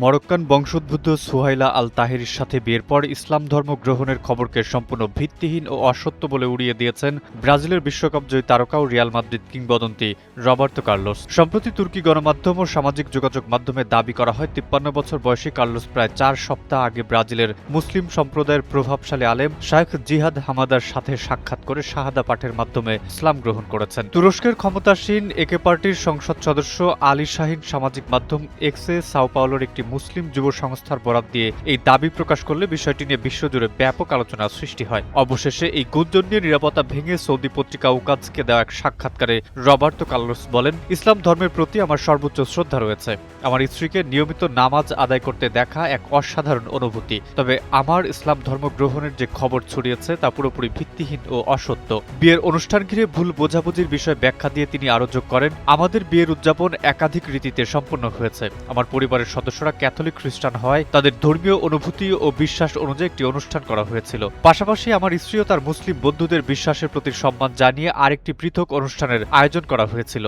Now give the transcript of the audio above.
Moroccan বংশোদ্ভূত সুহাইলা আল তাহেরির সাথে বিয়ের পর ইসলাম ধর্ম গ্রহণের খবরকে সম্পূর্ণ ভিত্তিহীন ও অসত্য বলে উড়িয়ে দিয়েছেন ব্রাজিলের বিশ্বকাপ জয়ী তারকা ও রিয়াল মাদ্রিদ কিংবদন্তি রবার্তো কার্লোস। সম্প্রতি তুর্কি গণমাধ্যম ও সামাজিক যোগাযোগ মাধ্যমে দাবি করা হয় ৫৩ বছর বয়সী কার্লোস প্রায় ৪ সপ্তাহ আগে ব্রাজিলের মুসলিম সম্প্রদায়ের প্রভাবশালী আলেম শাইখ জিহাদ হামাদার সাথে সাক্ষাৎ করে শাহাদা পাঠের মাধ্যমে ইসলাম গ্রহণ করেছেন। তুরস্কের ক্ষমতাসীন একে পার্টির সংসদ সদস্য আলী শাহিন সামাজিক মাধ্যম এক্সে সাও পাওলোর একটি মুসলিম যুব সংস্থার বরাত দিয়ে এই দাবি প্রকাশ করলে বিষয়টি নিয়ে বিশ্বজুড়ে ব্যাপক আলোচনার সৃষ্টি হয়। অবশেষে এই গুঞ্জন নিয়ে নিরাপত্তা ভেঙে সৌদি পত্রিকা উকাজকে দেওয়া এক সাক্ষাৎকারে রবার্তো কার্লোস বলেন, ইসলাম ধর্মের প্রতি আমার সর্বোচ্চ শ্রদ্ধা রয়েছে। আমার স্ত্রীকে নিয়মিত নামাজ আদায় করতে দেখা এক অসাধারণ অনুভূতি। তবে আমার ইসলাম ধর্ম গ্রহণের যে খবর ছড়িয়েছে তা পুরোপুরি ভিত্তিহীন ও অসত্য। বিয়ের অনুষ্ঠান ঘিরে ভুল বোঝাবুঝির বিষয়ে ব্যাখ্যা দিয়ে তিনি আরো যোগ করেন, আমাদের বিয়ের উদযাপন একাধিক রীতিতে সম্পন্ন হয়েছে। আমার পরিবারের সদস্যরা ক্যাথলিক খ্রিস্টান হয়, তাদের ধর্মীয় অনুভূতি ও বিশ্বাস অনুযায়ী একটি অনুষ্ঠান করা হয়েছিল। পাশাপাশি আমার স্ত্রীও তার মুসলিম বন্ধুদের বিশ্বাসের প্রতি সম্মান জানিয়ে আরেকটি পৃথক অনুষ্ঠানের আয়োজন করা হয়েছিল।